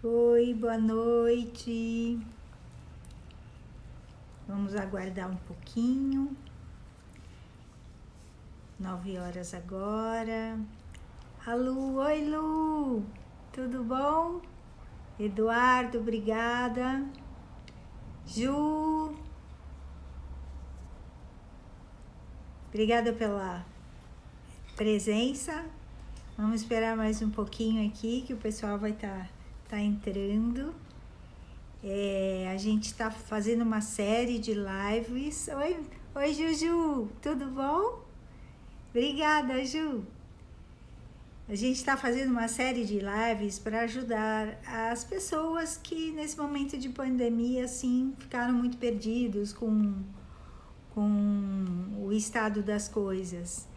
Oi, boa noite. Vamos aguardar um pouquinho. 9 horas agora. A Lu, oi Lu, tudo bom? Eduardo, obrigada. Ju, obrigada pela presença. Vamos esperar mais um pouquinho aqui que o pessoal vai tá entrando. A gente está fazendo uma série de lives. Oi Juju, tudo bom? Obrigada, Ju. A gente está fazendo uma série de lives para ajudar as pessoas que nesse momento de pandemia assim ficaram muito perdidos com o estado das coisas.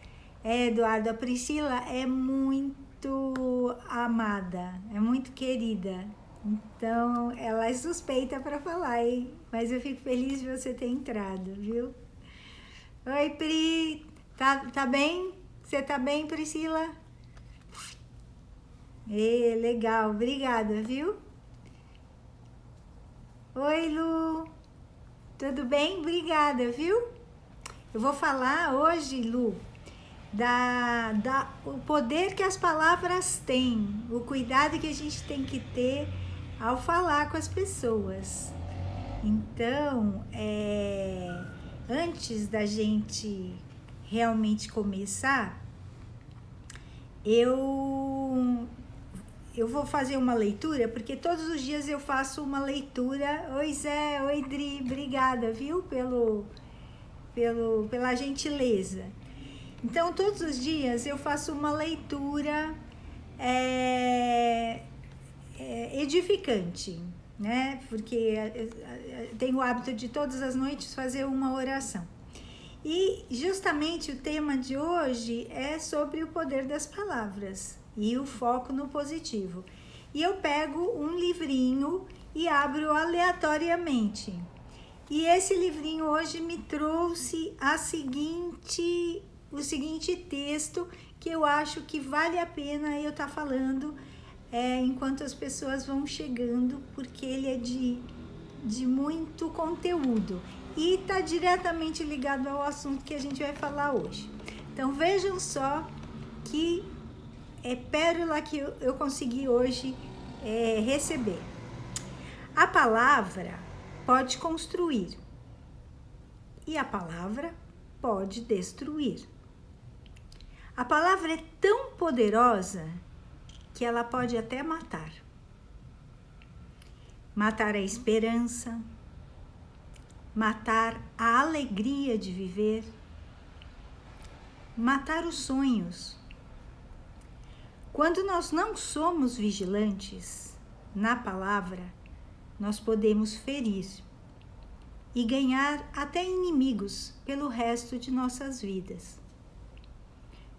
Eduardo, a Priscila é muito amada, é muito querida. Então, ela é suspeita para falar, hein? Mas eu fico feliz de você ter entrado, viu? Oi, Pri. Tá bem? Você tá bem, Priscila? Legal. Obrigada, viu? Oi, Lu. Tudo bem? Obrigada, viu? Eu vou falar hoje, Lu, o poder que as palavras têm, o cuidado que a gente tem que ter ao falar com as pessoas. Então, antes da gente realmente começar, eu vou fazer uma leitura, porque todos os dias eu faço uma leitura. Oi Zé, oi Dri, obrigada, viu, pela gentileza. Então, todos os dias eu faço uma leitura edificante, né? Porque eu tenho o hábito de todas as noites fazer uma oração. E justamente o tema de hoje é sobre o poder das palavras e o foco no positivo. E eu pego um livrinho e abro aleatoriamente. E esse livrinho hoje me trouxe o seguinte texto que eu acho que vale a pena eu estar falando enquanto as pessoas vão chegando, porque ele é de muito conteúdo e está diretamente ligado ao assunto que a gente vai falar hoje. Então vejam só que pérola que eu consegui hoje receber. A palavra pode construir e a palavra pode destruir. A palavra é tão poderosa que ela pode até matar. Matar a esperança, matar a alegria de viver, matar os sonhos. Quando nós não somos vigilantes na palavra, nós podemos ferir e ganhar até inimigos pelo resto de nossas vidas.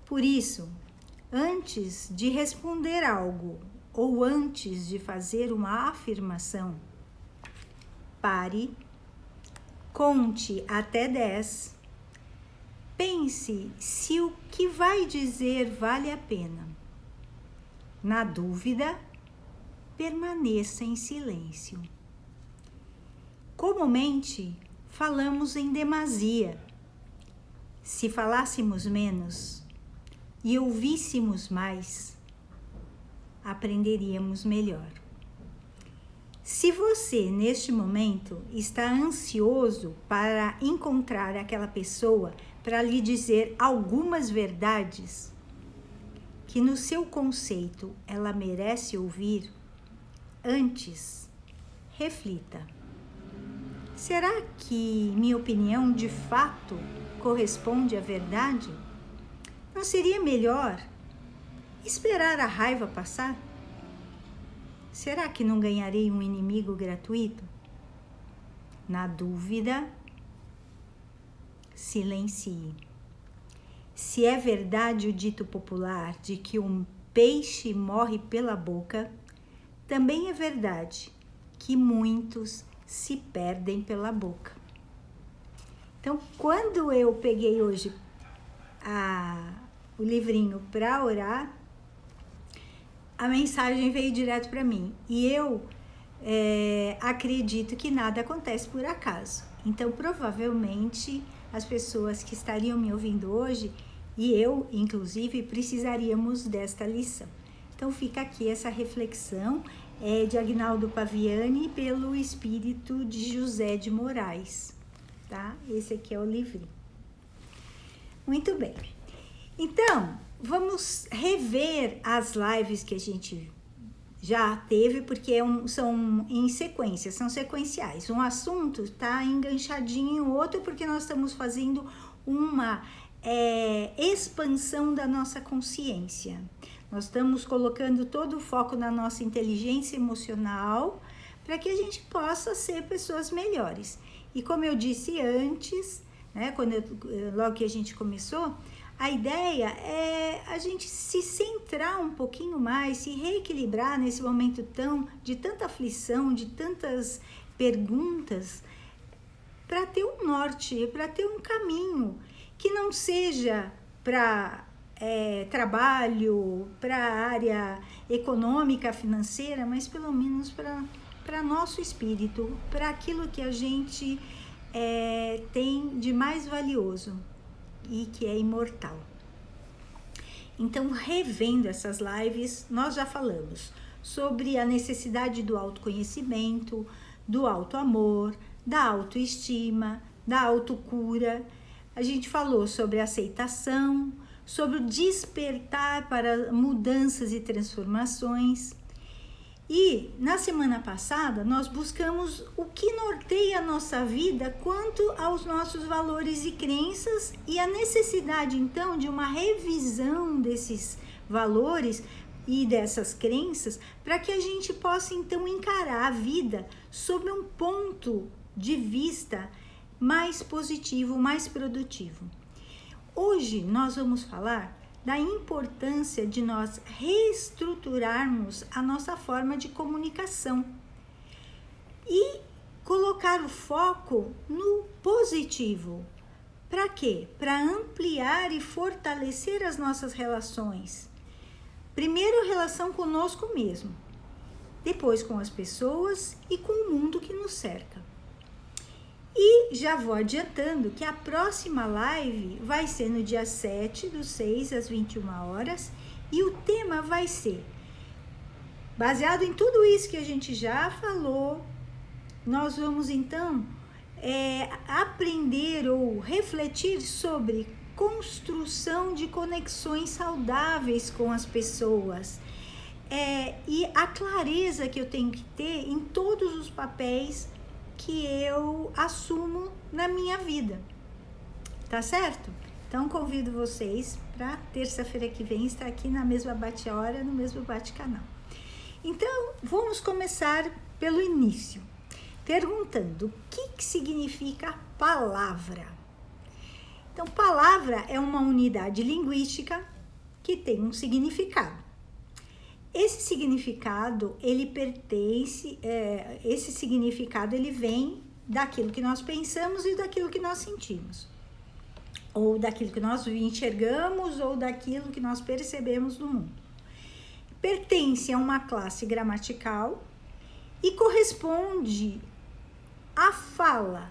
Por isso, antes de responder algo ou antes de fazer uma afirmação, pare, conte até 10, pense se o que vai dizer vale a pena. Na dúvida, permaneça em silêncio. Comumente, falamos em demasia. Se falássemos menos e ouvíssemos mais, aprenderíamos melhor. Se você, neste momento, está ansioso para encontrar aquela pessoa para lhe dizer algumas verdades que no seu conceito ela merece ouvir, antes, reflita. Será que minha opinião de fato corresponde à verdade? Não seria melhor esperar a raiva passar? Será que não ganharei um inimigo gratuito? Na dúvida, silencie. Se é verdade o dito popular de que um peixe morre pela boca, também é verdade que muitos se perdem pela boca. Então, quando eu peguei hoje o livrinho para orar, a mensagem veio direto para mim. E eu acredito que nada acontece por acaso. Então, provavelmente, as pessoas que estariam me ouvindo hoje, e eu, inclusive, precisaríamos desta lição. Então, fica aqui essa reflexão de Aguinaldo Paviani pelo espírito de José de Moraes, tá? Esse aqui é o livrinho. Muito bem. Então, vamos rever as lives que a gente já teve, porque são em sequência, são sequenciais. Um assunto está enganchadinho em outro, porque nós estamos fazendo uma expansão da nossa consciência. Nós estamos colocando todo o foco na nossa inteligência emocional para que a gente possa ser pessoas melhores. E como eu disse antes, né, logo que a gente começou, a ideia é a gente se centrar um pouquinho mais, se reequilibrar nesse momento de tanta aflição, de tantas perguntas, para ter um norte, para ter um caminho que não seja para trabalho, para a área econômica, financeira, mas pelo menos para nosso espírito, para aquilo que a gente tem de mais valioso e que é imortal. Então, revendo essas lives, nós já falamos sobre a necessidade do autoconhecimento, do autoamor, da autoestima, da autocura. A gente falou sobre a aceitação, sobre o despertar para mudanças e transformações. E na semana passada nós buscamos o que norteia a nossa vida quanto aos nossos valores e crenças e a necessidade então de uma revisão desses valores e dessas crenças para que a gente possa então encarar a vida sob um ponto de vista mais positivo, mais produtivo. Hoje nós vamos falar da importância de nós reestruturarmos a nossa forma de comunicação e colocar o foco no positivo. Para quê? Para ampliar e fortalecer as nossas relações. Primeiro, relação conosco mesmo, depois com as pessoas e com o mundo que nos cerca. E já vou adiantando que a próxima live vai ser no dia 7/6, às 21 horas, e o tema vai ser, baseado em tudo isso que a gente já falou, nós vamos então aprender ou refletir sobre construção de conexões saudáveis com as pessoas, e a clareza que eu tenho que ter em todos os papéis que eu assumo na minha vida, tá certo? Então convido vocês para terça-feira que vem estar aqui na mesma bate-hora, no mesmo bate-canal. Então vamos começar pelo início, perguntando o que significa palavra. Então, palavra é uma unidade linguística que tem um significado. Esse significado, ele vem daquilo que nós pensamos e daquilo que nós sentimos. Ou daquilo que nós enxergamos ou daquilo que nós percebemos no mundo. Pertence a uma classe gramatical e corresponde à fala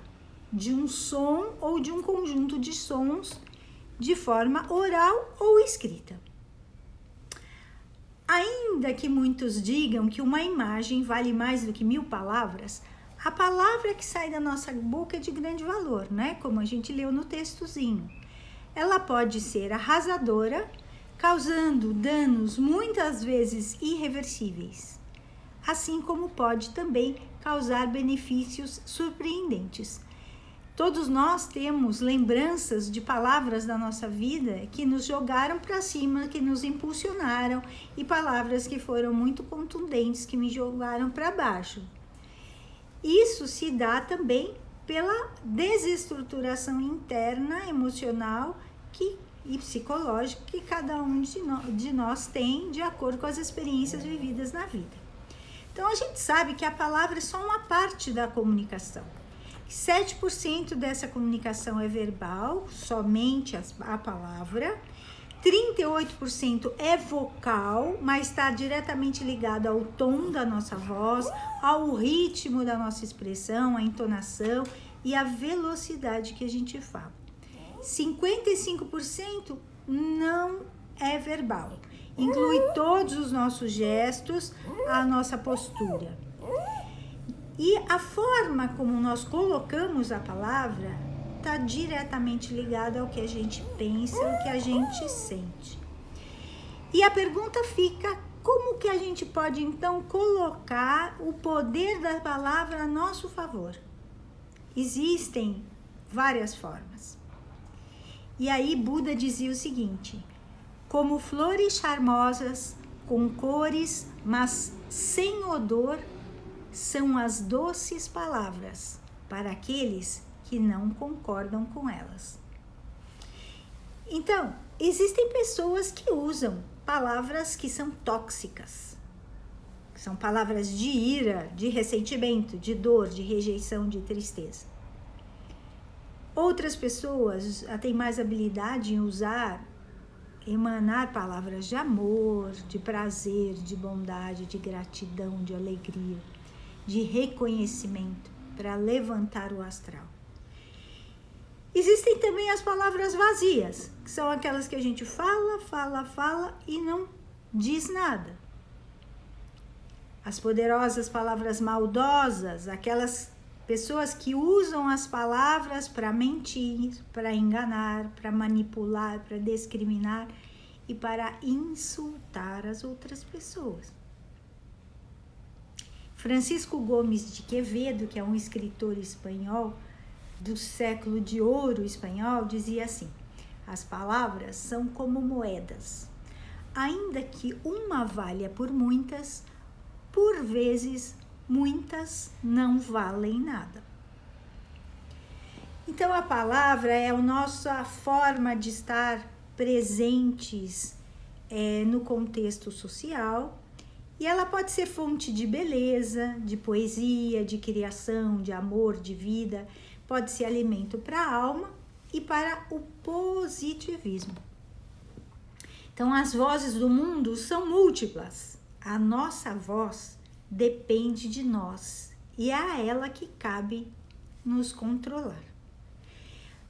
de um som ou de um conjunto de sons de forma oral ou escrita. Ainda que muitos digam que uma imagem vale mais do que 1000 palavras, a palavra que sai da nossa boca é de grande valor, né? Como a gente leu no textozinho. Ela pode ser arrasadora, causando danos muitas vezes irreversíveis, assim como pode também causar benefícios surpreendentes. Todos nós temos lembranças de palavras da nossa vida que nos jogaram para cima, que nos impulsionaram, e palavras que foram muito contundentes, que me jogaram para baixo. Isso se dá também pela desestruturação interna, emocional e psicológica que cada um de nós tem de acordo com as experiências vividas na vida. Então, a gente sabe que a palavra é só uma parte da comunicação. 7% dessa comunicação é verbal, somente a palavra. 38% é vocal, mas está diretamente ligado ao tom da nossa voz, ao ritmo da nossa expressão, à entonação e à velocidade que a gente fala. 55% não é verbal, inclui todos os nossos gestos, a nossa postura. E a forma como nós colocamos a palavra está diretamente ligado ao que a gente pensa, ao que a gente sente. E a pergunta fica, como que a gente pode então colocar o poder da palavra a nosso favor? Existem várias formas. E aí Buda dizia o seguinte: como flores charmosas, com cores, mas sem odor, são as doces palavras para aqueles que não concordam com elas. Então, existem pessoas que usam palavras que são tóxicas. São palavras de ira, de ressentimento, de dor, de rejeição, de tristeza. Outras pessoas têm mais habilidade em emanar palavras de amor, de prazer, de bondade, de gratidão, de alegria, de reconhecimento, para levantar o astral. Existem também as palavras vazias, que são aquelas que a gente fala e não diz nada. As poderosas palavras maldosas, aquelas pessoas que usam as palavras para mentir, para enganar, para manipular, para discriminar e para insultar as outras pessoas. Francisco Gomes de Quevedo, que é um escritor espanhol do século de ouro espanhol, dizia assim: as palavras são como moedas. Ainda que uma valha por muitas, por vezes muitas não valem nada. Então a palavra é a nossa forma de estar presentes no contexto social, e ela pode ser fonte de beleza, de poesia, de criação, de amor, de vida, pode ser alimento para a alma e para o positivismo. Então as vozes do mundo são múltiplas, a nossa voz depende de nós e é a ela que cabe nos controlar.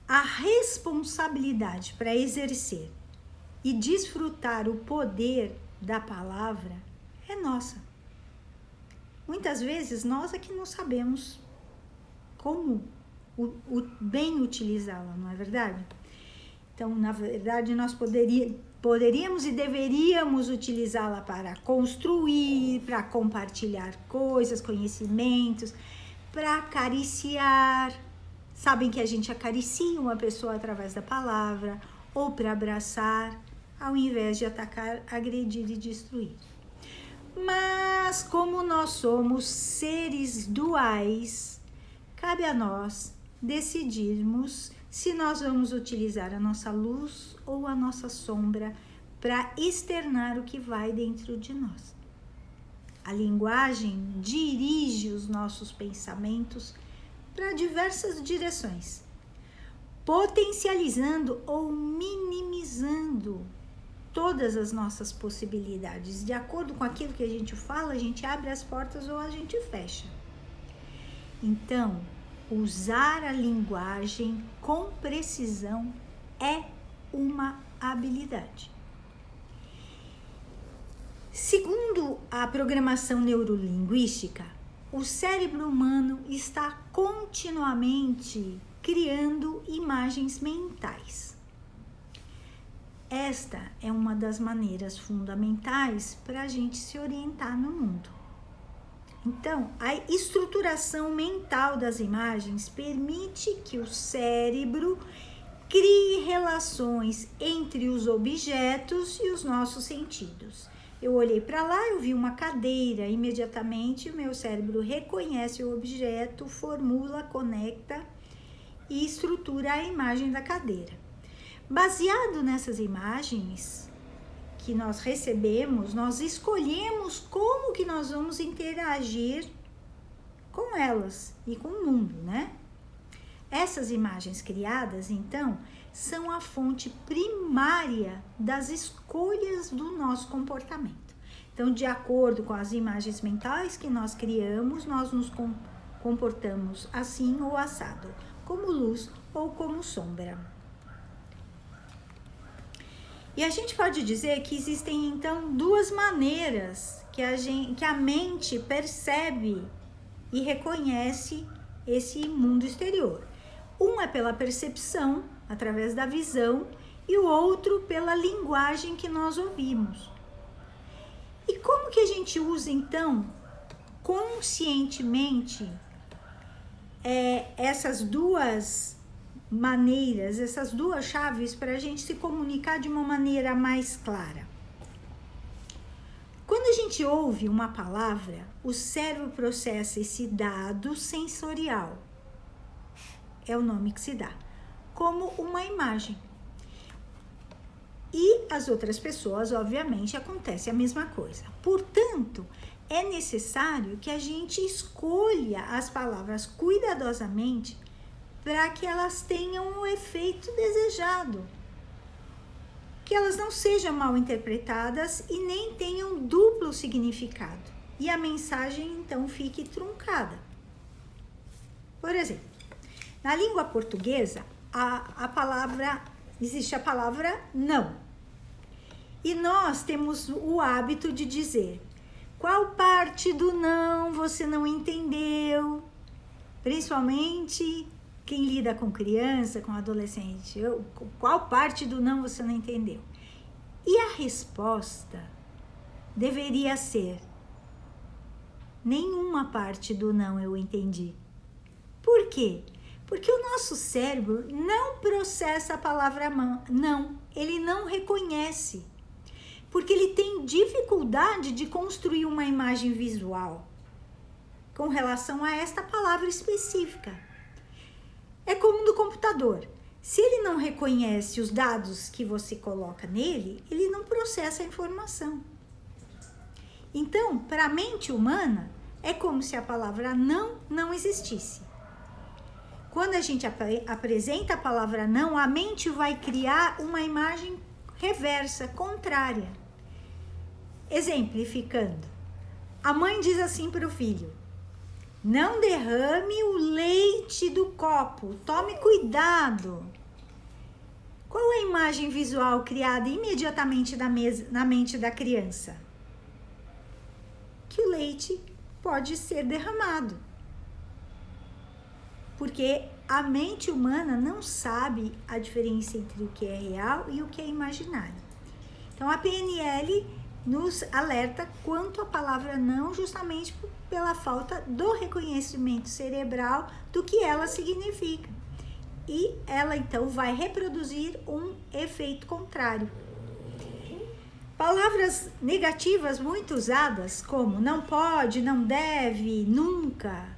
A responsabilidade para exercer e desfrutar o poder da palavra é nossa. Muitas vezes nós é que não sabemos como bem utilizá-la, não é verdade? Então, na verdade, nós poderíamos e deveríamos utilizá-la para construir, para compartilhar coisas, conhecimentos, para acariciar. Sabem que a gente acaricia uma pessoa através da palavra, ou para abraçar, ao invés de atacar, agredir e destruir. Mas como nós somos seres duais, cabe a nós decidirmos se nós vamos utilizar a nossa luz ou a nossa sombra para externar o que vai dentro de nós. A linguagem dirige os nossos pensamentos para diversas direções, potencializando ou minimizando todas as nossas possibilidades. De acordo com aquilo que a gente fala, a gente abre as portas ou a gente fecha. Então, usar a linguagem com precisão é uma habilidade. Segundo a programação neurolinguística, o cérebro humano está continuamente criando imagens mentais. Esta é uma das maneiras fundamentais para a gente se orientar no mundo. Então, a estruturação mental das imagens permite que o cérebro crie relações entre os objetos e os nossos sentidos. Eu olhei para lá, eu vi uma cadeira, imediatamente o meu cérebro reconhece o objeto, formula, conecta e estrutura a imagem da cadeira. Baseado nessas imagens que nós recebemos, nós escolhemos como que nós vamos interagir com elas e com o mundo, né? Essas imagens criadas, então, são a fonte primária das escolhas do nosso comportamento. Então, de acordo com as imagens mentais que nós criamos, nós nos comportamos assim ou assado, como luz ou como sombra. E a gente pode dizer que existem, então, duas maneiras que a mente percebe e reconhece esse mundo exterior. Um é pela percepção, através da visão, e o outro pela linguagem que nós ouvimos. E como que a gente usa, então, conscientemente, essas duas maneiras, essas duas chaves para a gente se comunicar de uma maneira mais clara? Quando a gente ouve uma palavra, o cérebro processa esse dado sensorial, é o nome que se dá, como uma imagem. E as outras pessoas, obviamente, acontece a mesma coisa. Portanto, é necessário que a gente escolha as palavras cuidadosamente para que elas tenham o efeito desejado, que elas não sejam mal interpretadas e nem tenham duplo significado, e a mensagem então fique truncada. Por exemplo, na língua portuguesa, existe a palavra não. E nós temos o hábito de dizer: qual parte do não você não entendeu? Principalmente quem lida com criança, com adolescente. Qual parte do não você não entendeu? E a resposta deveria ser: nenhuma parte do não eu entendi. Por quê? Porque o nosso cérebro não processa a palavra não, ele não reconhece. Porque ele tem dificuldade de construir uma imagem visual com relação a esta palavra específica. É como no computador. Se ele não reconhece os dados que você coloca nele, ele não processa a informação. Então, para a mente humana, é como se a palavra não existisse. Quando a gente apresenta a palavra não, a mente vai criar uma imagem reversa, contrária. Exemplificando, a mãe diz assim para o filho: não derrame o leite do copo, tome cuidado. Qual é a imagem visual criada imediatamente na mente da criança? Que o leite pode ser derramado. Porque a mente humana não sabe a diferença entre o que é real e o que é imaginário. Então, a PNL nos alerta quanto à palavra não, justamente pela falta do reconhecimento cerebral do que ela significa. E ela, então, vai reproduzir um efeito contrário. Palavras negativas muito usadas, como não pode, não deve, nunca,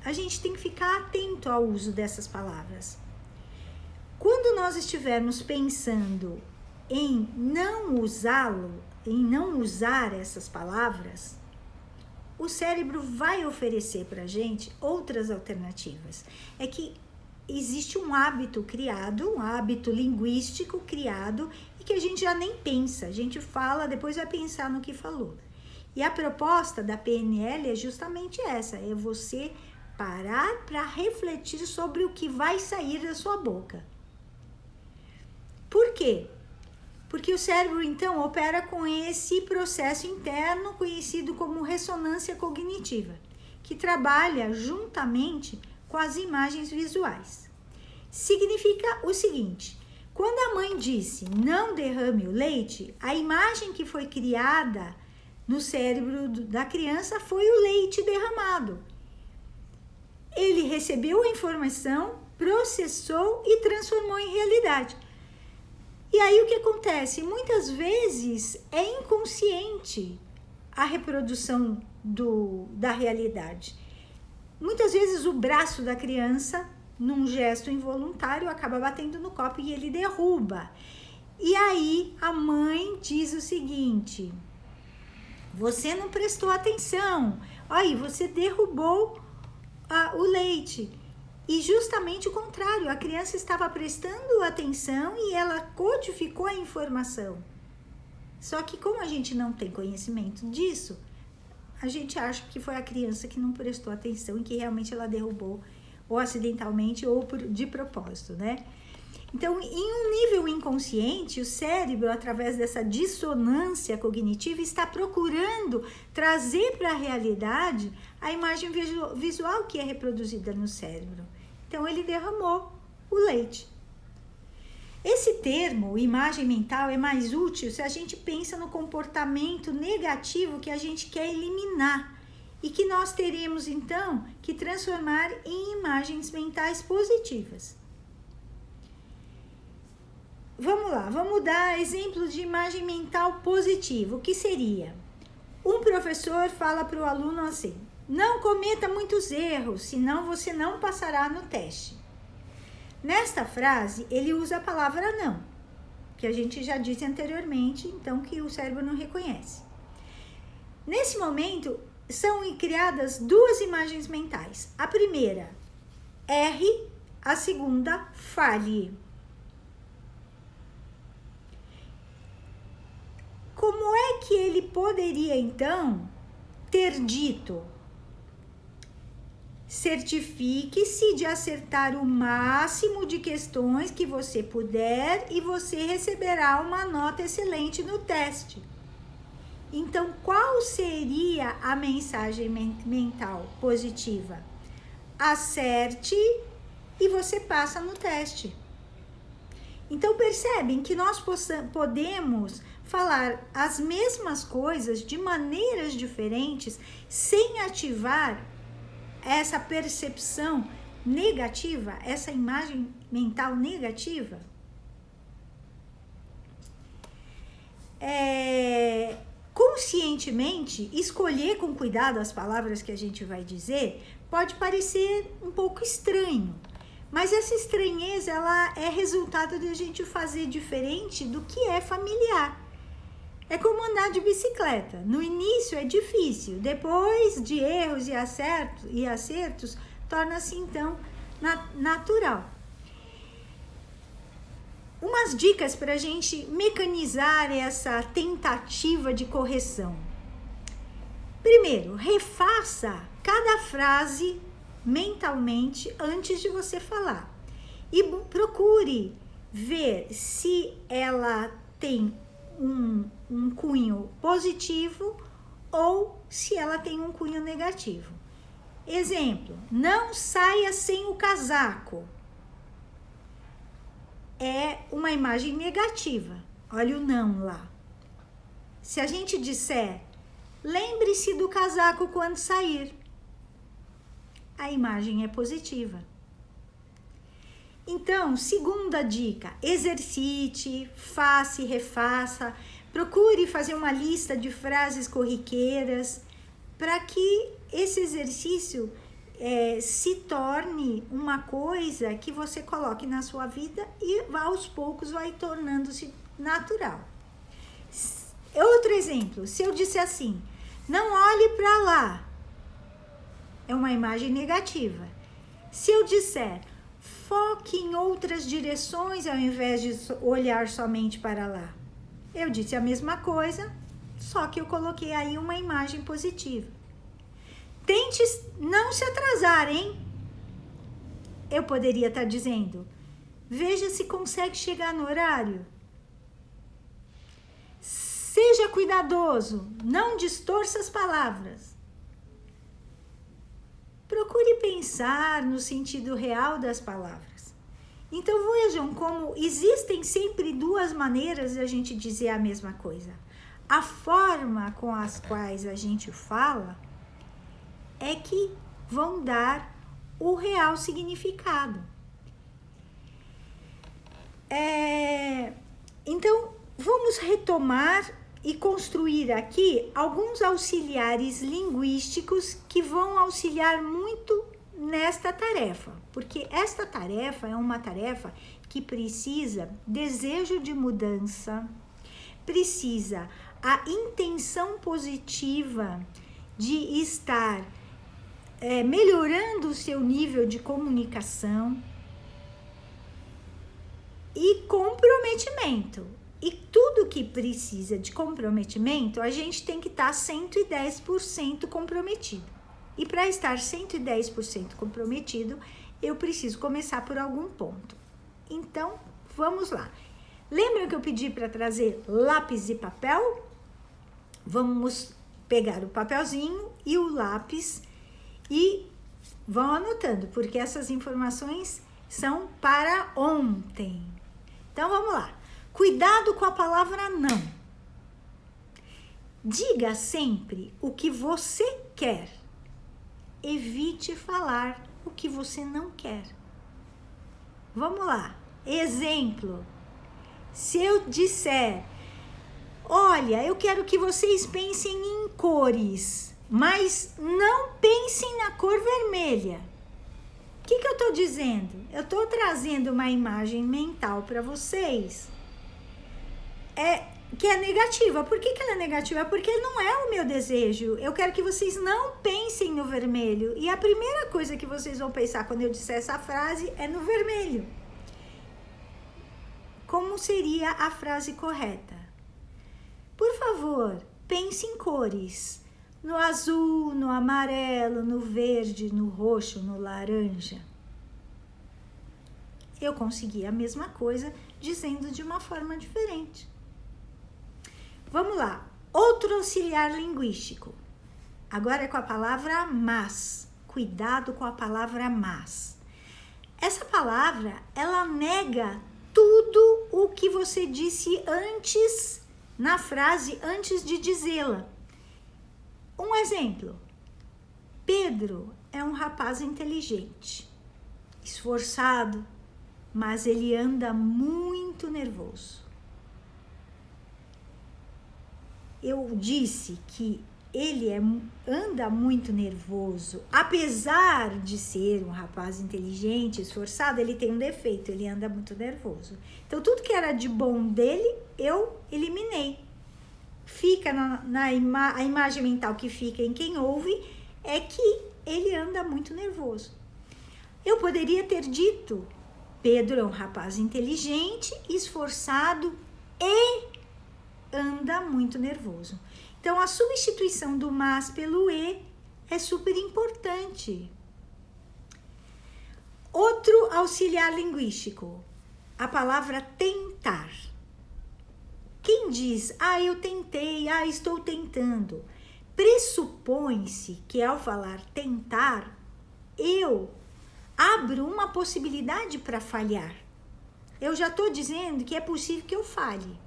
a gente tem que ficar atento ao uso dessas palavras. Quando nós estivermos pensando em não usar essas palavras, o cérebro vai oferecer para a gente outras alternativas. É que existe um hábito criado, um hábito linguístico criado, e que a gente já nem pensa, a gente fala, depois vai pensar no que falou. E a proposta da PNL é justamente essa, é você parar para refletir sobre o que vai sair da sua boca. Por quê? Porque o cérebro, então, opera com esse processo interno conhecido como ressonância cognitiva, que trabalha juntamente com as imagens visuais. Significa o seguinte: quando a mãe disse não derrame o leite, a imagem que foi criada no cérebro da criança foi o leite derramado. Ele recebeu a informação, processou e transformou em realidade. E aí o que acontece? Muitas vezes é inconsciente a reprodução da realidade. Muitas vezes o braço da criança, num gesto involuntário, acaba batendo no copo e ele derruba. E aí a mãe diz o seguinte: você não prestou atenção, aí você derrubou o leite. E justamente o contrário, a criança estava prestando atenção e ela codificou a informação. Só que como a gente não tem conhecimento disso, a gente acha que foi a criança que não prestou atenção e que realmente ela derrubou, ou acidentalmente ou de propósito, né? Então, em um nível inconsciente, o cérebro, através dessa dissonância cognitiva, está procurando trazer para a realidade a imagem visual que é reproduzida no cérebro. Então, ele derramou o leite. Esse termo, imagem mental, é mais útil se a gente pensa no comportamento negativo que a gente quer eliminar e que nós teremos, então, que transformar em imagens mentais positivas. Vamos lá, vamos dar exemplo de imagem mental positiva. O que seria? Um professor fala para o aluno assim: não cometa muitos erros, senão você não passará no teste. Nesta frase, ele usa a palavra não, que a gente já disse anteriormente, então que o cérebro não reconhece. Nesse momento, são criadas duas imagens mentais. A primeira, erre, a segunda, fale. Como é que ele poderia, então, ter dito: certifique-se de acertar o máximo de questões que você puder e você receberá uma nota excelente no teste? Então, qual seria a mensagem mental positiva? Acerte e você passa no teste. Então, percebem que nós podemos falar as mesmas coisas de maneiras diferentes sem ativar essa percepção negativa, essa imagem mental negativa? Conscientemente, escolher com cuidado as palavras que a gente vai dizer pode parecer um pouco estranho, mas essa estranheza ela é resultado de a gente fazer diferente do que é familiar. É como andar de bicicleta. No início é difícil, depois de erros e acertos, torna-se então natural. Umas dicas para a gente mecanizar essa tentativa de correção. Primeiro, refaça cada frase mentalmente antes de você falar. E procure ver se ela tem um cunho positivo ou se ela tem um cunho negativo. Exemplo, não saia sem o casaco. É uma imagem negativa. Olha o não lá. Se a gente disser, lembre-se do casaco quando sair, a imagem é positiva. Então, segunda dica, exercite, faça e refaça, procure fazer uma lista de frases corriqueiras para que esse exercício se torne uma coisa que você coloque na sua vida e aos poucos vai tornando-se natural. Outro exemplo, se eu disser assim, não olhe para lá, é uma imagem negativa. Se eu disser, foque em outras direções ao invés de olhar somente para lá, eu disse a mesma coisa, só que eu coloquei aí uma imagem positiva. Tente não se atrasar, hein? Eu poderia estar dizendo, veja se consegue chegar no horário. Seja cuidadoso, não distorça as palavras. Procure pensar no sentido real das palavras. Então vejam como existem sempre duas maneiras de a gente dizer a mesma coisa. A forma com as quais a gente fala é que vão dar o real significado. Então, vamos retomar e construir aqui alguns auxiliares linguísticos que vão auxiliar muito nesta tarefa, porque esta tarefa é uma tarefa que precisa desejo de mudança, precisa a intenção positiva de estar melhorando o seu nível de comunicação e comprometimento. E tudo que precisa de comprometimento, a gente tem que estar 110% comprometido. E para estar 110% comprometido, eu preciso começar por algum ponto. Então, vamos lá. Lembram que eu pedi para trazer lápis e papel? Vamos pegar o papelzinho e o lápis e vão anotando, porque essas informações são para ontem. Então, vamos lá. Cuidado com a palavra não. Diga sempre o que você quer. Evite falar o que você não quer. Vamos lá. Exemplo. Se eu disser, olha, eu quero que vocês pensem em cores, mas não pensem na cor vermelha. O que eu estou dizendo? Eu estou trazendo uma imagem mental para vocês que é negativa. Por que ela é negativa? Porque não é o meu desejo. Eu quero que vocês não pensem no vermelho. E a primeira coisa que vocês vão pensar quando eu disser essa frase é no vermelho. Como seria a frase correta? Por favor, pense em cores. No azul, no amarelo, no verde, no roxo, no laranja. Eu consegui a mesma coisa dizendo de uma forma diferente. Vamos lá. Outro auxiliar linguístico. Agora é com a palavra mas. Cuidado com a palavra mas. Essa palavra, ela nega tudo o que você disse antes, na frase, antes de dizê-la. Um exemplo. Pedro é um rapaz inteligente, esforçado, mas ele anda muito nervoso. Eu disse que ele anda muito nervoso. Apesar de ser um rapaz inteligente, esforçado, ele tem um defeito, ele anda muito nervoso. Então, tudo que era de bom dele, eu eliminei. Fica a imagem mental que fica em quem ouve é que ele anda muito nervoso. Eu poderia ter dito, Pedro é um rapaz inteligente, esforçado e anda muito nervoso. Então, a substituição do mas pelo e é super importante. Outro auxiliar linguístico, a palavra tentar. Quem diz, eu tentei, estou tentando, pressupõe-se que ao falar tentar, eu abro uma possibilidade para falhar. Eu já estou dizendo que é possível que eu falhe.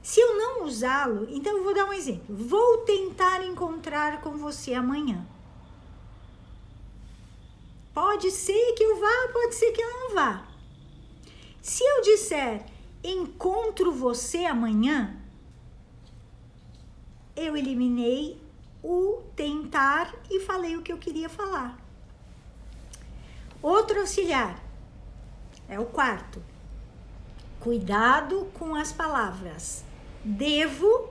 Se eu não usá-lo, então eu vou dar um exemplo. Vou tentar encontrar com você amanhã. Pode ser que eu vá, pode ser que eu não vá. Se eu disser encontro você amanhã, eu eliminei o tentar e falei o que eu queria falar. Outro auxiliar é o quarto. Cuidado com as palavras devo,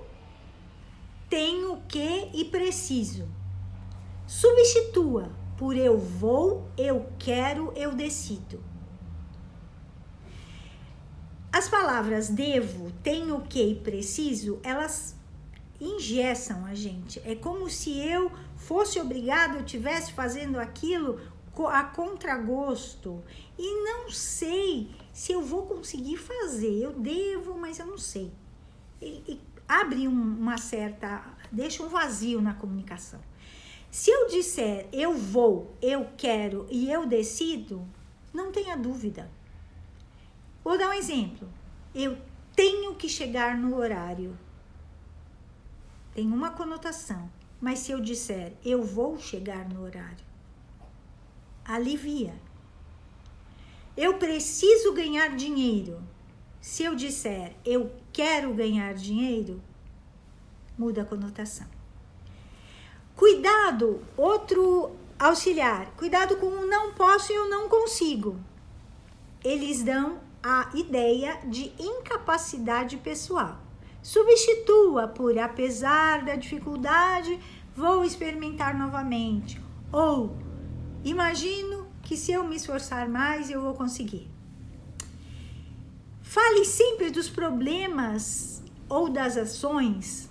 tenho que e preciso. Substitua por eu vou, eu quero, eu decido. As palavras devo, tenho que e preciso, elas engessam a gente. É como se eu fosse obrigado, eu estivesse fazendo aquilo a contragosto e não sei se eu vou conseguir fazer. Eu devo, mas eu não sei. E abre deixa um vazio na comunicação. Se eu disser eu vou, eu quero e eu decido, não tenha dúvida. Vou dar um exemplo. Eu tenho que chegar no horário. Tem uma conotação. Mas se eu disser eu vou chegar no horário, alivia. Eu preciso ganhar dinheiro. Se eu disser eu quero ganhar dinheiro, muda a conotação. Cuidado, outro auxiliar. Cuidado com o não posso e eu não consigo. Eles dão a ideia de incapacidade pessoal. Substitua por apesar da dificuldade, vou experimentar novamente. Ou imagino que se eu me esforçar mais, eu vou conseguir. Fale sempre dos problemas ou das ações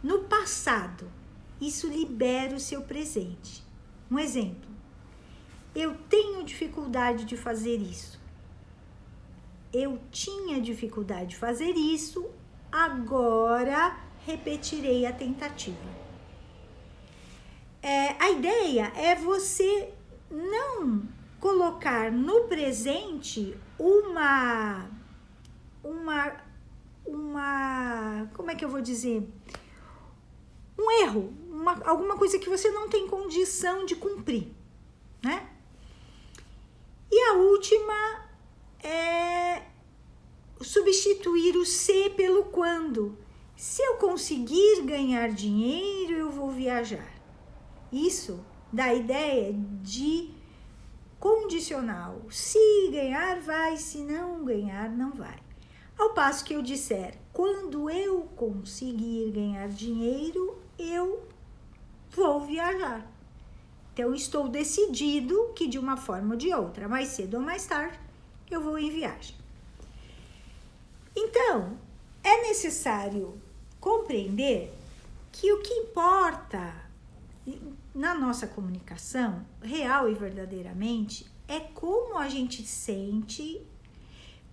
no passado. Isso libera o seu presente. Um exemplo. Eu tenho dificuldade de fazer isso. Eu tinha dificuldade de fazer isso, agora repetirei a tentativa. A ideia é você não colocar no presente como é que eu vou dizer? Um erro, alguma coisa que você não tem condição de cumprir, né? E a última é substituir o se pelo quando. Se eu conseguir ganhar dinheiro, eu vou viajar. Isso dá a ideia de condicional. Se ganhar, vai. Se não ganhar, não vai. Ao passo que eu disser, quando eu conseguir ganhar dinheiro, eu vou viajar. Então, estou decidido que de uma forma ou de outra, mais cedo ou mais tarde, eu vou em viagem. Então, é necessário compreender que o que importa na nossa comunicação, real e verdadeiramente, é como a gente sente,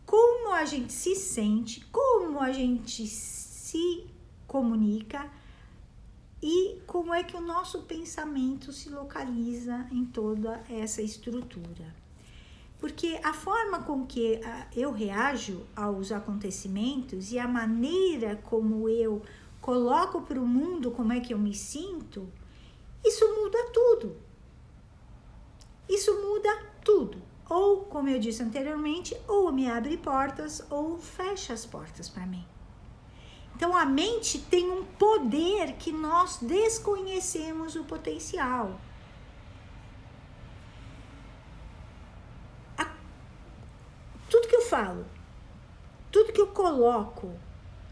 como a gente se sente, como a gente se comunica e como é que o nosso pensamento se localiza em toda essa estrutura. Porque a forma com que eu reajo aos acontecimentos e a maneira como eu coloco para o mundo como é que eu me sinto, isso muda tudo. Isso muda tudo. Ou, como eu disse anteriormente, ou me abre portas ou fecha as portas para mim. Então, a mente tem um poder que nós desconhecemos o potencial. Tudo que eu falo, tudo que eu coloco,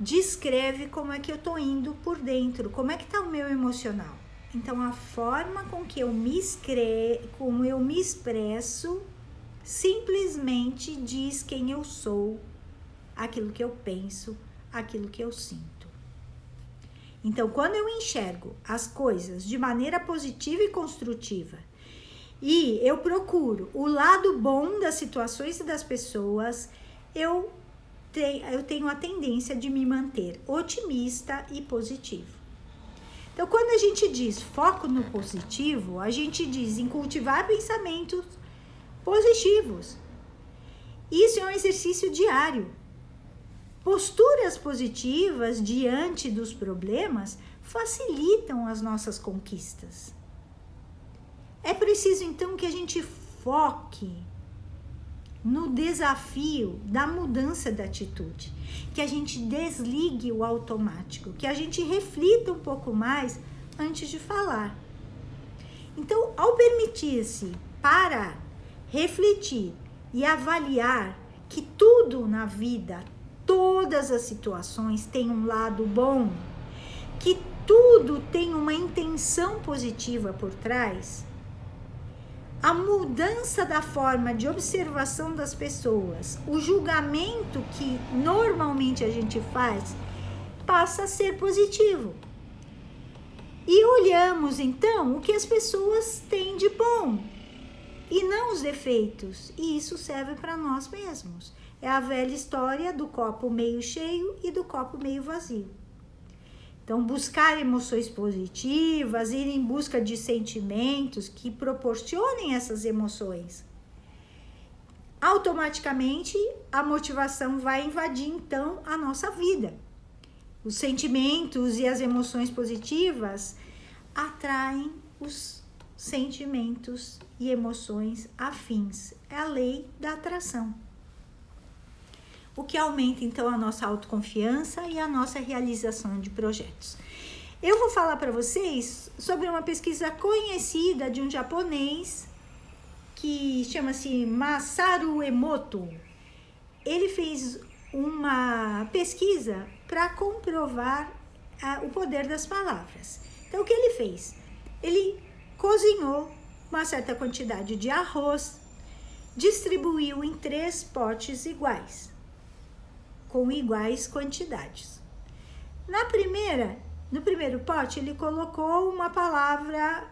descreve como é que eu tô indo por dentro, como é que tá o meu emocional. Então, a forma com que como eu me expresso, simplesmente diz quem eu sou, aquilo que eu penso, aquilo que eu sinto. Então, quando eu enxergo as coisas de maneira positiva e construtiva, e eu procuro o lado bom das situações e das pessoas, eu tenho a tendência de me manter otimista e positivo. Então, quando a gente diz foco no positivo, a gente diz em cultivar pensamentos positivos. Isso é um exercício diário. Posturas positivas diante dos problemas facilitam as nossas conquistas. É preciso, então, que a gente foque no desafio da mudança da atitude, que a gente desligue o automático, que a gente reflita um pouco mais antes de falar. Então, ao permitir-se parar, refletir e avaliar que tudo na vida, todas as situações têm um lado bom, que tudo tem uma intenção positiva por trás, a mudança da forma de observação das pessoas, o julgamento que normalmente a gente faz, passa a ser positivo. E olhamos então o que as pessoas têm de bom e não os defeitos. E isso serve para nós mesmos. É a velha história do copo meio cheio e do copo meio vazio. Então, buscar emoções positivas, ir em busca de sentimentos que proporcionem essas emoções. Automaticamente, a motivação vai invadir, então, a nossa vida. Os sentimentos e as emoções positivas atraem os sentimentos e emoções afins. É a lei da atração. O que aumenta, então, a nossa autoconfiança e a nossa realização de projetos. Eu vou falar para vocês sobre uma pesquisa conhecida de um japonês que chama-se Masaru Emoto. Ele fez uma pesquisa para comprovar o poder das palavras. Então, o que ele fez? Ele cozinhou uma certa quantidade de arroz, distribuiu em 3 potes iguais, com iguais quantidades. No primeiro pote, ele colocou uma palavra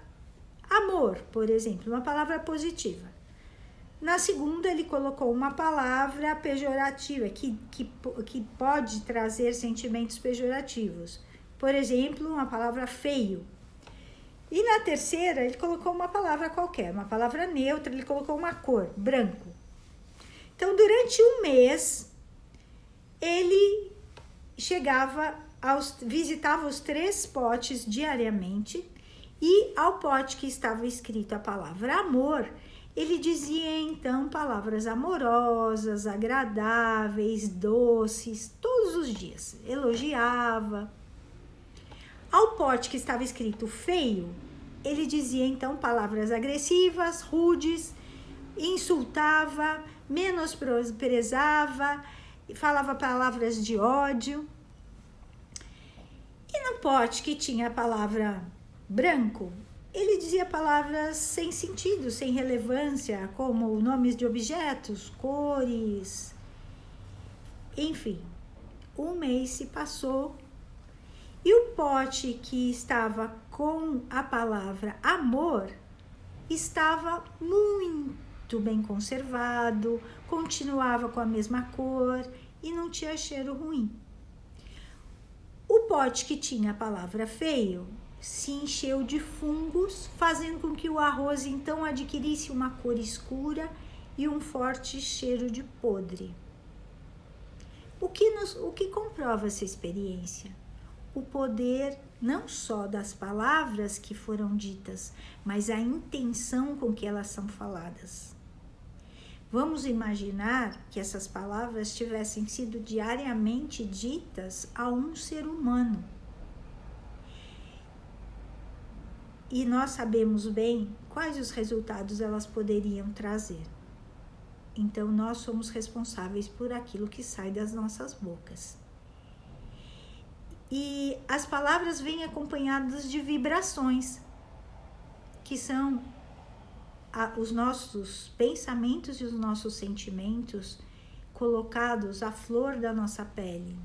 amor, por exemplo, uma palavra positiva. Na segunda, ele colocou uma palavra pejorativa, que pode trazer sentimentos pejorativos. Por exemplo, uma palavra feio. E na terceira, ele colocou uma palavra qualquer, uma palavra neutra, ele colocou uma cor, branco. Então, durante um mês, ele visitava os 3 potes diariamente, e ao pote que estava escrito a palavra amor, ele dizia então palavras amorosas, agradáveis, doces, todos os dias, elogiava. Ao pote que estava escrito feio, ele dizia então palavras agressivas, rudes, insultava, menosprezava, falava palavras de ódio. E no pote que tinha a palavra branco, ele dizia palavras sem sentido, sem relevância, como nomes de objetos, cores, enfim. Um mês se passou e o pote que estava com a palavra amor estava muito bem conservado, continuava com a mesma cor e não tinha cheiro ruim. O pote que tinha a palavra feio se encheu de fungos, fazendo com que o arroz então adquirisse uma cor escura e um forte cheiro de podre. O que comprova essa experiência? O poder não só das palavras que foram ditas, mas a intenção com que elas são faladas. Vamos imaginar que essas palavras tivessem sido diariamente ditas a um ser humano. E nós sabemos bem quais os resultados elas poderiam trazer. Então, nós somos responsáveis por aquilo que sai das nossas bocas. E as palavras vêm acompanhadas de vibrações, que são os nossos pensamentos e os nossos sentimentos colocados à flor da nossa pele.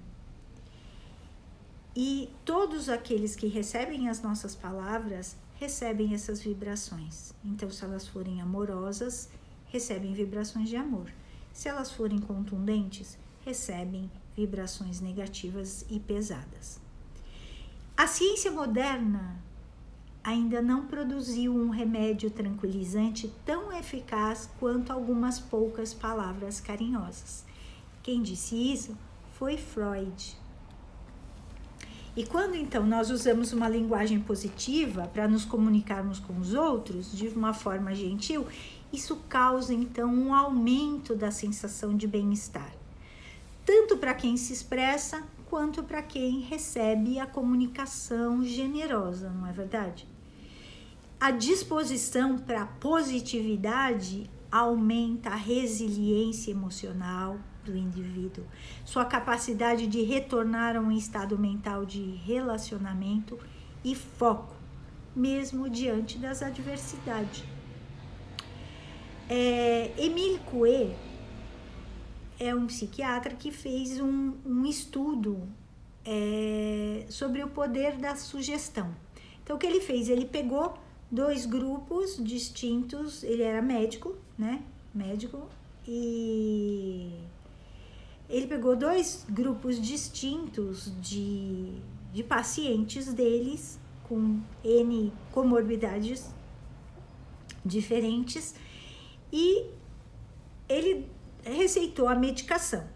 E todos aqueles que recebem as nossas palavras recebem essas vibrações. Então, se elas forem amorosas, recebem vibrações de amor. Se elas forem contundentes, recebem vibrações negativas e pesadas. A ciência moderna ainda não produziu um remédio tranquilizante tão eficaz quanto algumas poucas palavras carinhosas. Quem disse isso foi Freud. E quando então nós usamos uma linguagem positiva para nos comunicarmos com os outros de uma forma gentil, isso causa então um aumento da sensação de bem-estar, tanto para quem se expressa quanto para quem recebe a comunicação generosa, não é verdade? A disposição para a positividade aumenta a resiliência emocional do indivíduo, sua capacidade de retornar a um estado mental de relacionamento e foco, mesmo diante das adversidades. Émile Coué é um psiquiatra que fez um estudo sobre o poder da sugestão. Então, o que ele fez? Ele pegou 2 grupos distintos, ele era médico, né? Médico, e ele pegou 2 grupos distintos de pacientes deles, com N comorbidades diferentes, e ele receitou a medicação.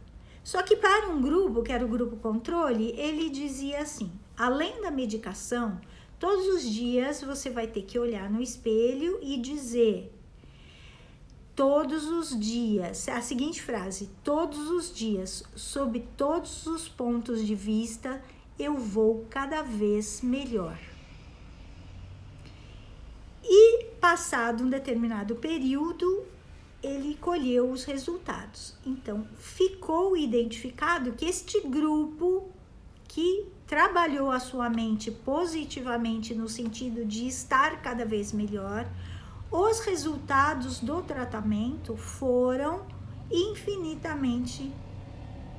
Só que para um grupo, que era o grupo controle, ele dizia assim: além da medicação, todos os dias você vai ter que olhar no espelho e dizer, todos os dias, a seguinte frase: todos os dias, sob todos os pontos de vista, eu vou cada vez melhor. E passado um determinado período, ele colheu os resultados. Então, ficou identificado que este grupo que trabalhou a sua mente positivamente no sentido de estar cada vez melhor, os resultados do tratamento foram infinitamente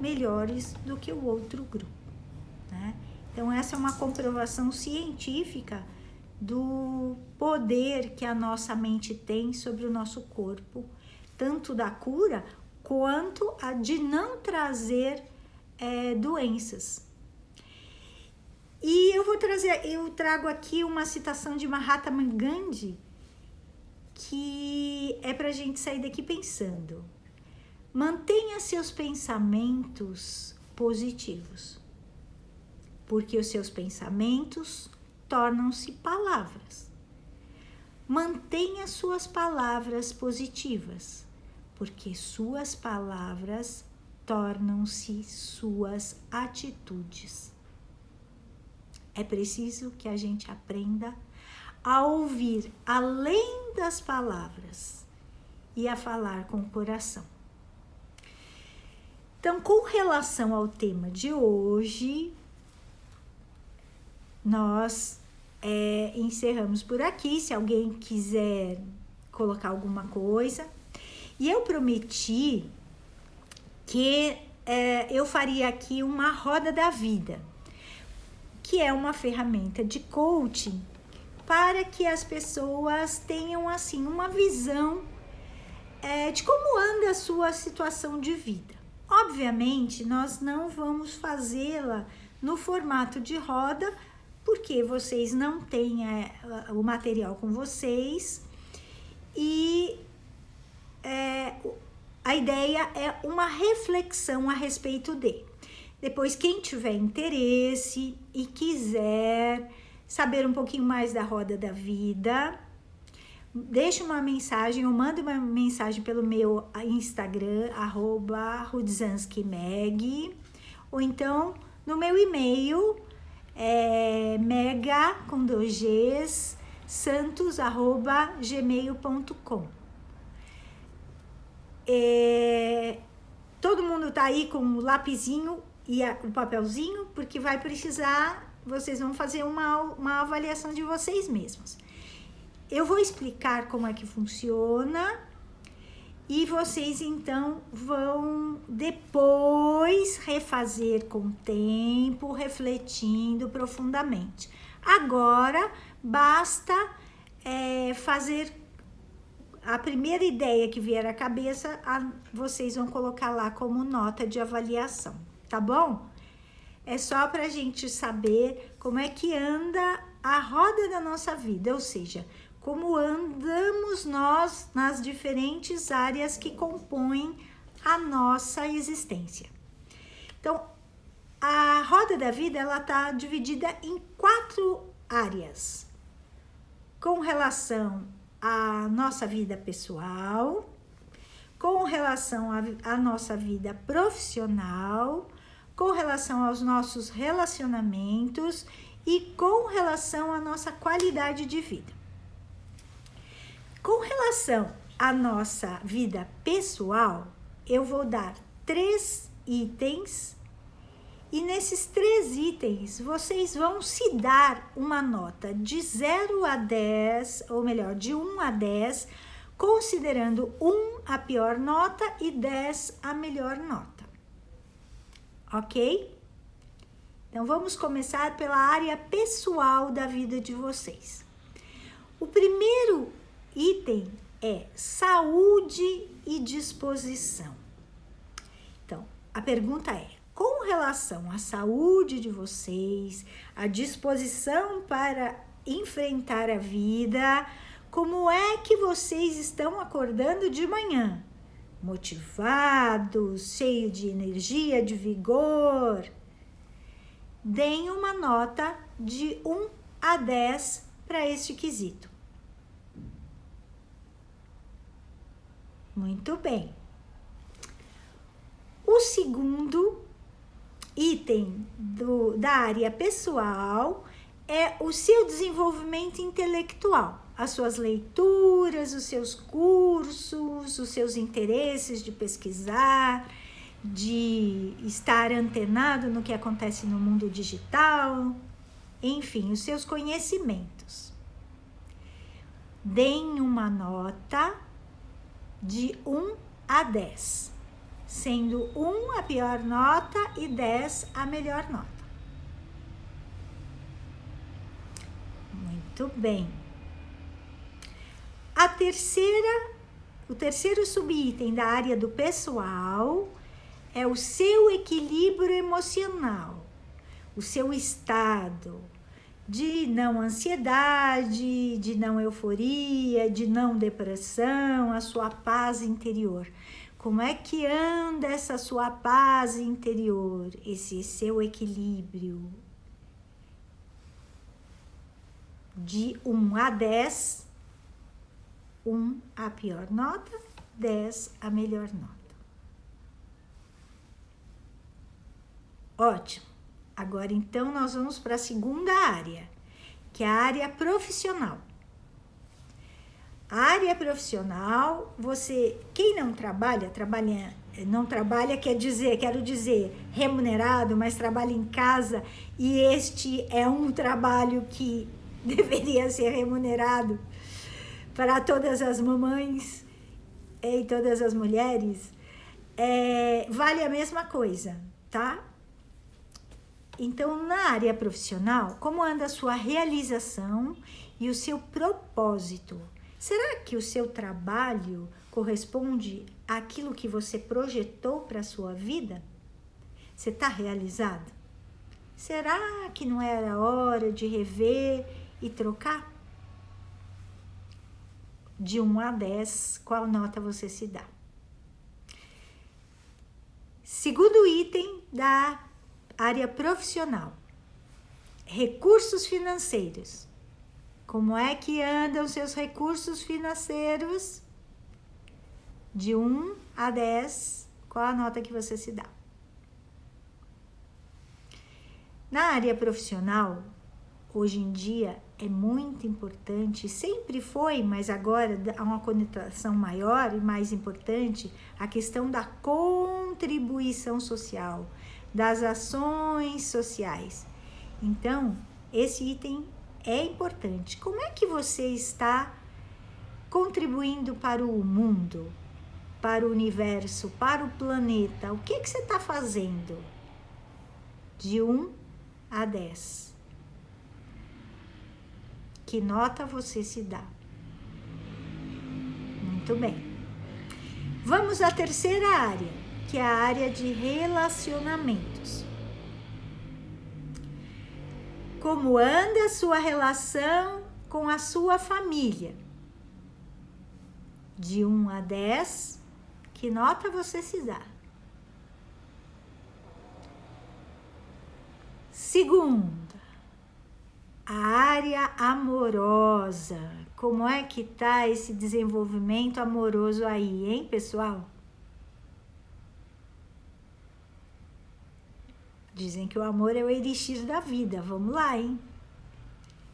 melhores do que o outro grupo, né? Então, essa é uma comprovação científica do poder que a nossa mente tem sobre o nosso corpo, tanto da cura quanto a de não trazer doenças. E eu trago aqui uma citação de Mahatma Gandhi, que é para a gente sair daqui pensando. Mantenha seus pensamentos positivos, porque os seus pensamentos tornam-se palavras. Mantenha suas palavras positivas, porque suas palavras tornam-se suas atitudes. É preciso que a gente aprenda a ouvir além das palavras e a falar com o coração. Então, com relação ao tema de hoje, nós encerramos por aqui. Se alguém quiser colocar alguma coisa. E eu prometi que eu faria aqui uma roda da vida, que é uma ferramenta de coaching para que as pessoas tenham assim uma visão de como anda a sua situação de vida. Obviamente, nós não vamos fazê-la no formato de roda, porque vocês não têm o material com vocês, e a ideia é uma reflexão a respeito de. Depois, quem tiver interesse e quiser saber um pouquinho mais da roda da vida, deixa uma mensagem ou manda uma mensagem pelo meu Instagram, @rudzanskimeg, ou então no meu e-mail, mega, com 2 Gs, santos@gmail.com. Todo mundo tá aí com o lapisinho e o papelzinho, porque vai precisar, vocês vão fazer uma avaliação de vocês mesmos. Eu vou explicar como é que funciona e vocês então vão depois refazer com o tempo, refletindo profundamente. Agora basta fazer a primeira ideia que vier à cabeça, vocês vão colocar lá como nota de avaliação, tá bom? É só para a gente saber como é que anda a roda da nossa vida, ou seja, como andamos nós nas diferentes áreas que compõem a nossa existência. Então, a roda da vida, ela está dividida em 4 áreas, com relação à nossa vida pessoal, com relação à nossa vida profissional, com relação aos nossos relacionamentos e com relação à nossa qualidade de vida. Com relação à nossa vida pessoal, eu vou dar 3 itens e nesses 3 itens vocês vão se dar uma nota de 0 a 10, ou melhor, de 1 a 10, considerando 1 a pior nota e 10 a melhor nota. Ok? Então, vamos começar pela área pessoal da vida de vocês. O primeiro item é saúde e disposição. Então, a pergunta é: com relação à saúde de vocês, a disposição para enfrentar a vida, como é que vocês estão acordando de manhã? Motivados, cheios de energia, de vigor? Deem uma nota de 1 a 10 para este quesito. Muito bem. O segundo item da área pessoal é o seu desenvolvimento intelectual, as suas leituras, os seus cursos, os seus interesses de pesquisar. de estar antenado no que acontece no mundo digital, enfim, os seus conhecimentos. Deem uma nota de 1 a 10, sendo 1 a pior nota e 10 a melhor nota. Muito bem. O terceiro subitem da área do pessoal é o seu equilíbrio emocional, o seu estado de não ansiedade, de não euforia, de não depressão, a sua paz interior. Como é que anda essa sua paz interior, esse seu equilíbrio? De 1 a 10, 1 a pior nota, 10 a melhor nota. Ótimo. Agora, então, nós vamos para a segunda área, que é a área profissional. A área profissional, quem não trabalha, quero dizer, remunerado, mas trabalha em casa, e este é um trabalho que deveria ser remunerado para todas as mamães e todas as mulheres, vale a mesma coisa, tá? Então, na área profissional, como anda a sua realização e o seu propósito? Será que o seu trabalho corresponde àquilo que você projetou para a sua vida? Você está realizado? Será que não era hora de rever e trocar? De 1 a 10, qual nota você se dá? Segundo item da área profissional, recursos financeiros. Como é que andam seus recursos financeiros? De 1 a 10, qual a nota que você se dá? Na área profissional, hoje em dia, é muito importante, sempre foi, mas agora há uma conotação maior e mais importante, a questão da contribuição social, das ações sociais. Então, esse item é importante. Como é que você está contribuindo para o mundo, para o universo, para o planeta? O que você está fazendo? De 1 a 10. Que nota você se dá? Muito bem. Vamos à terceira área, que é a área de relacionamentos. Como anda a sua relação com a sua família? De 1 a 10, que nota você se dá? Segunda, a área amorosa. Como é que tá esse desenvolvimento amoroso aí, hein, pessoal? Dizem que o amor é o elixir da vida. Vamos lá, hein?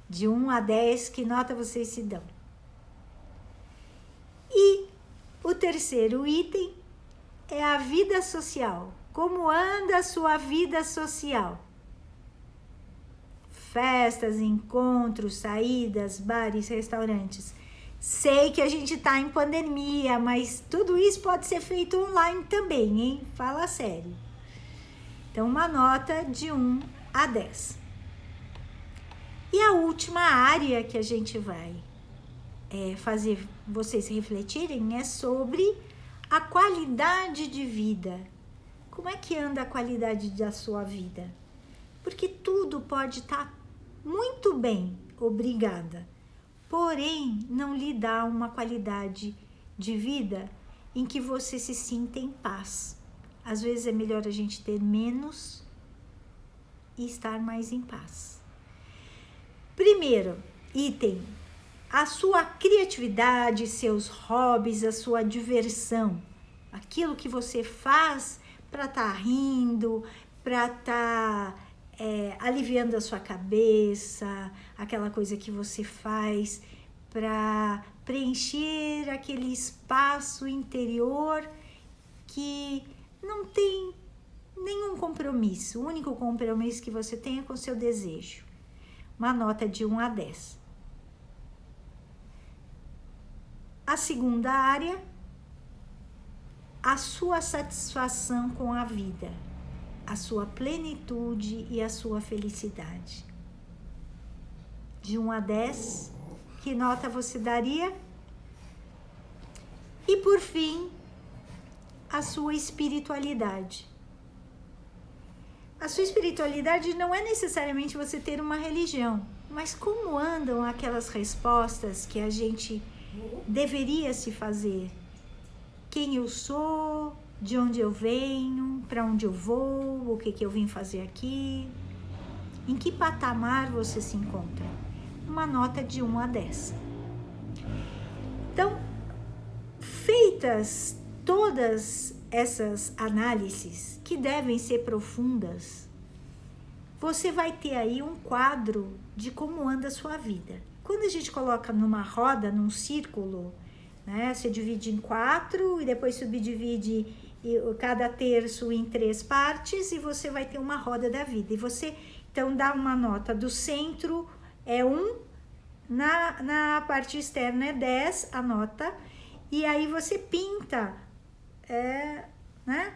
De 1 a 10, que nota vocês se dão? E o terceiro item é a vida social. Como anda a sua vida social? Festas, encontros, saídas, bares, restaurantes. Sei que a gente está em pandemia, mas tudo isso pode ser feito online também, hein? Fala sério. Então, uma nota de 1 a 10. E a última área que a gente vai fazer vocês refletirem é sobre a qualidade de vida. Como é que anda a qualidade da sua vida? Porque tudo pode estar muito bem, obrigada, porém não lhe dá uma qualidade de vida em que você se sinta em paz. Às vezes é melhor a gente ter menos e estar mais em paz. Primeiro item, a sua criatividade, seus hobbies, a sua diversão. Aquilo que você faz para estar rindo, para estar aliviando a sua cabeça, aquela coisa que você faz para preencher aquele espaço interior que não tem nenhum compromisso. O único compromisso que você tem é com o seu desejo. Uma nota de 1 a 10. A segunda área, a sua satisfação com a vida, a sua plenitude e a sua felicidade. De 1 a 10, que nota você daria? E por fim, a sua espiritualidade. A sua espiritualidade não é necessariamente você ter uma religião, mas como andam aquelas respostas que a gente deveria se fazer? Quem eu sou, de onde eu venho, para onde eu vou, o que eu vim fazer aqui? Em que patamar você se encontra? Uma nota de 1 a 10. Então, feitas todas essas análises, que devem ser profundas, você vai ter aí um quadro de como anda a sua vida. Quando a gente coloca numa roda, num círculo, né, você divide em 4 e depois subdivide cada terço em 3 partes e você vai ter uma roda da vida. E você, então, dá uma nota do centro, é 1, na parte externa é 10 a nota, e aí você pinta, né?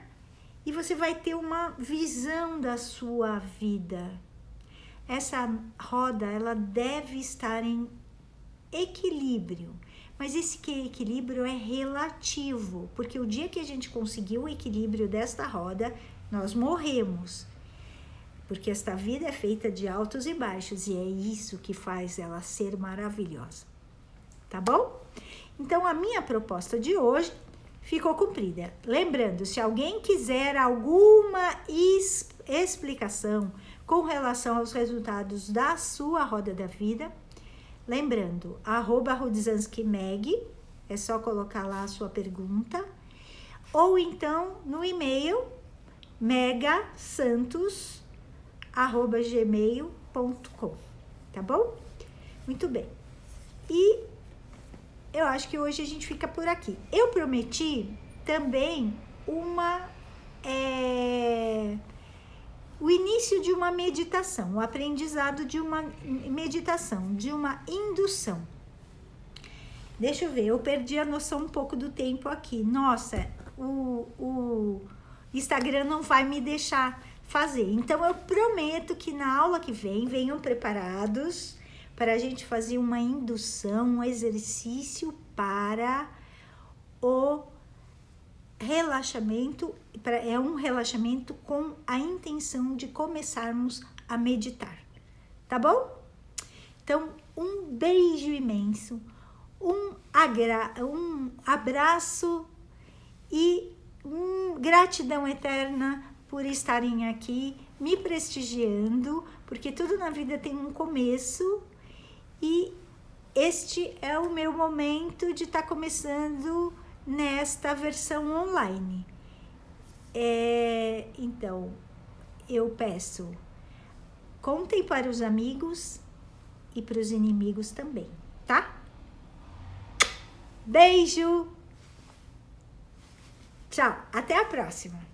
E você vai ter uma visão da sua vida. Essa roda, ela deve estar em equilíbrio. Mas esse equilíbrio é relativo, porque o dia que a gente conseguiu o equilíbrio desta roda, nós morremos. Porque esta vida é feita de altos e baixos, e é isso que faz ela ser maravilhosa. Tá bom? Então, a minha proposta de hoje ficou cumprida. Lembrando, se alguém quiser alguma explicação com relação aos resultados da sua roda da vida, lembrando, @RudzanskiMeg, é só colocar lá a sua pergunta, ou então no e-mail megasantos@gmail.com, tá bom? Muito bem. E eu acho que hoje a gente fica por aqui. Eu prometi também o início de uma meditação, o aprendizado de uma meditação, de uma indução. Deixa eu ver, eu perdi a noção um pouco do tempo aqui. Nossa, o Instagram não vai me deixar fazer. Então, eu prometo que na aula que vem, venham preparados para a gente fazer uma indução, um exercício para o relaxamento. É um relaxamento com a intenção de começarmos a meditar. Tá bom? Então, um beijo imenso, um abraço e gratidão eterna por estarem aqui me prestigiando, porque tudo na vida tem um começo e este é o meu momento de estar começando nesta versão online. Então, eu peço, contem para os amigos e para os inimigos também, tá? Beijo! Tchau, até a próxima!